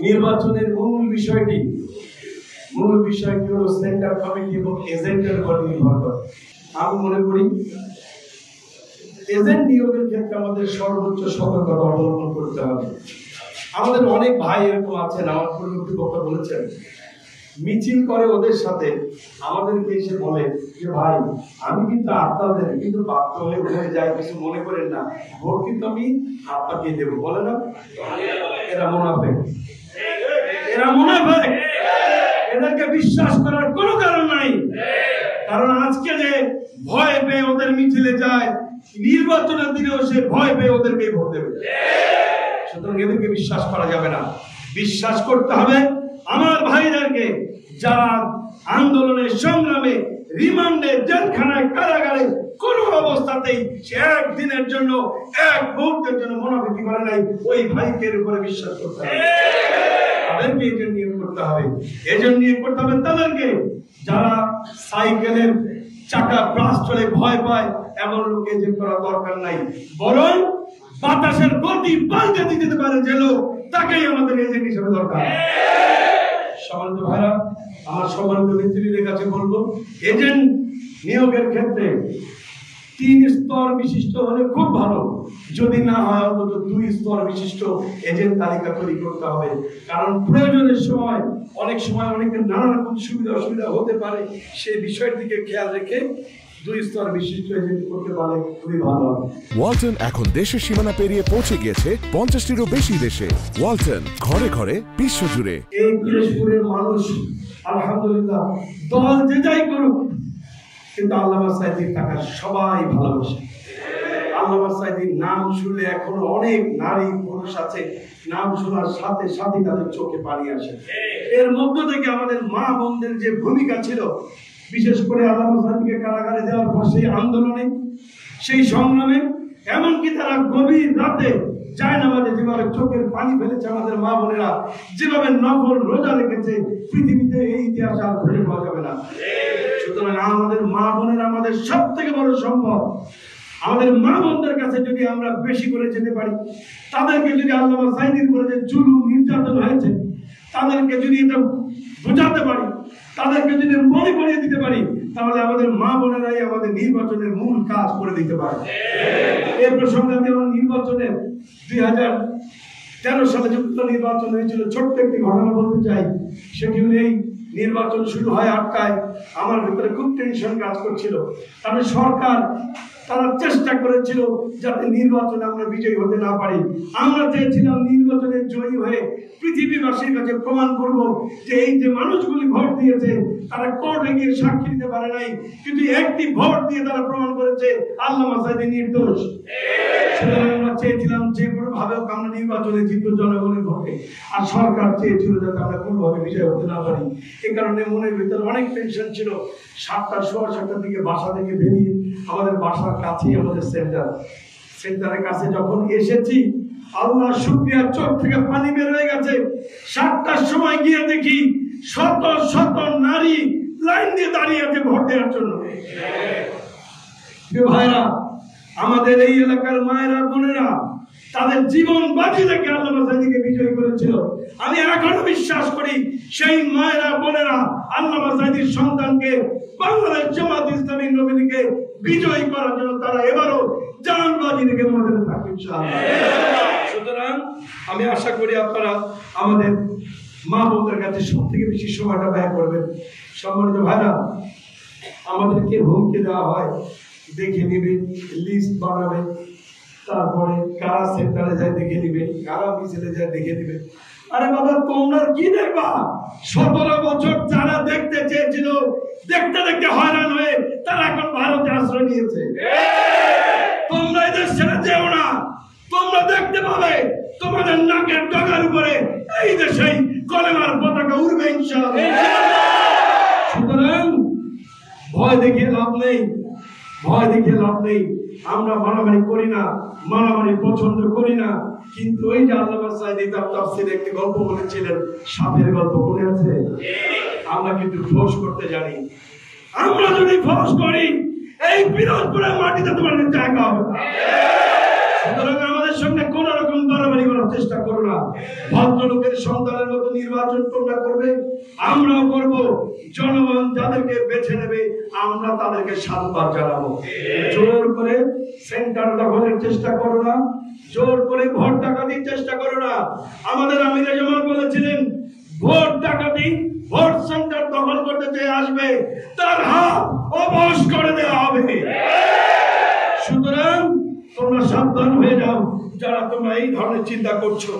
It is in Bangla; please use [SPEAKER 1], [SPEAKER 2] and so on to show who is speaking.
[SPEAKER 1] নির্বাচনের মূল বিষয়টি হলো সেন্টার কমিটি এবং এজেন্টের উপর নির্ভর করে। আমি মনে করি এজেন্ট নিয়োগের ক্ষেত্রে আমাদের সর্বোচ্চ সতর্কতা অবলম্বন করতে হবে। আমাদের অনেক ভাই এরকম আছেন, আমার পূর্ববর্তী বক্তা বলেছেন, মিছিল করে ওদের সাথে, আমাদেরকে এসে বলে যে ভাই আমি কিন্তু আপনাদের, কিন্তু বাধ্য হয়ে যায়, কিছু মনে করেন না, ভোট কিন্তু আমি আপনাকে দেবো, বলে না? এরা মুনাফিক, এদেরকে বিশ্বাস করার কোনো কারণ নাই। কারণ আজকে যে ভয় পেয়ে ওদের মিছিলে যায়, নির্বাচনের দিনেও সে ভয় পেয়ে ওদেরকে ভোট দেবে। সুতরাং এদেরকে বিশ্বাস করা যাবে না। বিশ্বাস করতে হবে আমার ভাইদেরকে, যারা আন্দোলনের সংগ্রামে রিমান্ডে, জেলখানায়, কারাগারে কোন অবস্থাতেই সে একদিনের জন্য, এক মুহূর্তের জন্য মুনাফিকি করে নাই, ওই ভাইকে উপরে বিশ্বাস করতে হবে। তাদেরকে এজেন্ট নিয়োগ করতে হবে। এজেন্ট নিয়োগ করতে হবে তাদেরকে যারা সাইকেলের চাকা ব্রাস্ট হলে ভয় পায়, এমন লোক এজেন্ট করা দরকার নাই। বরং বাতাসের গতি পাল্টে দিতে পারে যে লোক, তাকেই আমাদের এজেন্ট হিসেবে দরকার। সম্মানিত ভাইরা, আমার সম্মানিত নেতৃত্বের কাছে বলবো, এজেন্ট নিয়োগের ক্ষেত্রে 3 স্তর বিশিষ্ট হলে খুব ভালো, যদি না হয় অন্তত 2 স্তর বিশিষ্ট এজেন্ট তালিকা তৈরি করতে হবে। কারণ প্রয়োজনের সময় অনেক সময় অনেকের নানা রকম সুবিধা অসুবিধা হতে পারে, সেই বিষয়ের দিকে খেয়াল রেখে 2 স্তর বিশিষ্ট এজেন্ট করতে পারলে খুবই ভালো হবে।
[SPEAKER 2] ওয়ালটন এখন দেশের সীমানা পেরিয়ে পৌঁছে গিয়েছে 50টিরও বেশি দেশে। ওয়ালটন, ঘরে ঘরে, বিশ্বজুড়ে।
[SPEAKER 1] এই পিরোজপুরের মানুষ আলহামদুলিল্লাহ দল যে যাই করুক, কিন্তু আল্লামা সাঈদীর টাকা সবাই ভালোবাসে। আল্লামা সাঈদীর নাম শুনলে এখনো অনেক নারী পুরুষ আছে, নাম শোনার সাথে সাথে তাদের চোখে পানি আসে। এর মধ্য থেকে আমাদের মা বোনদের যে ভূমিকা ছিল, বিশেষ করে আল্লামা সাঈদীকে কারাগারে দেওয়ার পর সেই আন্দোলনে, সেই সংগ্রামে, এমনকি তারা গভীর রাতে জায়নামাজে যেভাবে চোখের পানি ফেলেছে আমাদের মা বোনেরা, যেভাবে নফল রোজা রেখেছে, পৃথিবীতে এই ইতিহাস আর খুঁজে পাওয়া যাবে না। সুতরাং আমাদের মা বোনেরা আমাদের সব থেকে বড় সম্পদ। আমাদের মা বোনদের কাছে যদি আমরা বেশি করে যেতে পারি, তাদেরকে যদি আল্লামা সাঈদীর উপরে যে জুলুম নির্যাতন হয়েছে তাদেরকে যদি এটা বোঝাতে পারি, তাদেরকে যদি মনে করিয়ে দিতে পারি, তাহলে আমাদের মা বোনেরাই আমাদের নির্বাচনের মূল কাজ করে দিতে পারে। এই প্রসঙ্গে আমি আমার নির্বাচনের 2013 সালে যুক্ত নির্বাচন হয়েছিল, ছোট্ট একটি ঘটনা বলতে চাই। সেটি হলো এই নির্বাচন শুরু হয় 8টায়, আমার ভিতরে খুব টেনশন কাজ করছিল। কারণ সরকার তারা চেষ্টা করেছিল যাতে নির্বাচনে আমরা বিজয়ী হতে না পারি। আমরা চেয়েছিলাম নির্বাচনে জয়ী হয়ে পৃথিবীবাসীর কাছে প্রমাণ করব যে এই যে মানুষগুলি ভোট দিয়েছে তারা কোর্টে গিয়ে সাক্ষী দিতে পারে নাই, কিন্তু একটি ভোট দিয়ে তারা প্রমাণ করেছে আল্লামা সাঈদী নির্দোষ। সুতরাং আমরা চেয়েছিলাম যে কোনো ভাবে আমরা নির্বাচনে জিতব জনগণের ভোটে, আর সরকার চেয়েছিল যাতে আমরা কোনোভাবে বিজয় হতে না পারি। এই কারণে মনের ভিতরে অনেক টেনশন ছিল। 7টা, সোয়া 7টার দিকে বাসা থেকে বেরিয়ে আমাদের বাসার কাছেই আমাদের সেন্টারের কাছে যখন এসেছি, আল্লাহ শুকরিয়া, চোখ থেকে পানি বের হয়ে গেছে। 7টার সময় গিয়ে দেখি শত শত নারী লাইন দিয়ে দাঁড়িয়ে আছে ভোট দেওয়ার জন্য। ভাইরা, আমাদের এই এলাকার মায়েরা বোনেরা তাদের জীবন বাজি রেখে আল্লামা সাঈদীকে বিজয়ী করেছিল। আমি এখনো বিশ্বাস করি সেই মায়েরা বোনেরা আল্লামা সাঈদীর সন্তানকে, বাংলাদেশ জামাত ইসলামী নবীকে বিজয়ী করার জন্য তারা এবারও জান বাজি রেখে মনে থাকবে ইনশাআল্লাহ। সুতরাং আমি আশা করি আপনারা আমাদের মা বোনদের কাছে সব থেকে বেশি সময়টা ব্যয় করবেন। সম্মানিত ভাইরা, আমাদেরকে হুমকি দেওয়া হয়, দেখে নিবে, লিস্ট বানাবে, তারপরে কারা সেন্টারে যায় দেখে নিবে, কারা মিছিলে যায় দেখে নিবে। আরে বাবা, তোমরা কি দেখবা? 17 বছর যারা দেখতে চেয়েছিল, দেখতে দেখতে হয়রান হয়ে তারা এখন ভারতে আশ্রয় নিয়েছে। তোমরা এদের ছেড়ে যেও না, তোমরা দেখতে পাবে তোমাদের নাকের ডগার উপরে এই দেশেই কলেমার পতাকা উড়বে ইনশাআল্লাহ। সুতরাং ভয় দেখিয়ে লাভ নেই, ভয় দেখিয়ে লাভ নেই। আমরা মারামারি করি না, মারামারি পছন্দ করি না, কিন্তু ওই যে আল্লামা সাঈদী তার তাফসীরে একটি গল্প বলেছিলেন, সাপের গল্প মনে আছে? আমরা কিন্তু ফোঁস করতে জানি। আমরা যদি ফোঁস করি, এই পিরোজপুরের মাটিতে তোমার জায়গা হবে না। সুতরাং আমাদের সঙ্গে কোন রকম বাড়াবাড়ি করা করার চেষ্টা করো না। ভদ্রলোকের সন্তানের মতো নির্বাচন তোমরা করবে, আমরাও করব। জনগণ যাদেরকে বেছে নেবে আমরা তাদেরকে সাধুবাদ জানাবো। জোর করে সেন্টার দখলের চেষ্টা করো না, জোর করে ভোট ডাকাতির চেষ্টা করো না। আমাদের আমিরে জামাত বলেছিলেন, ভোট ডাকাতি, ভোট সেন্টার দখল করতে চেয়ে আসবে তার হাত অবশ করে দেওয়া হবে। সুতরাং তোমরা সাবধান হয়ে যাও যারা তোমরা এই ধরনের চিন্তা করছো।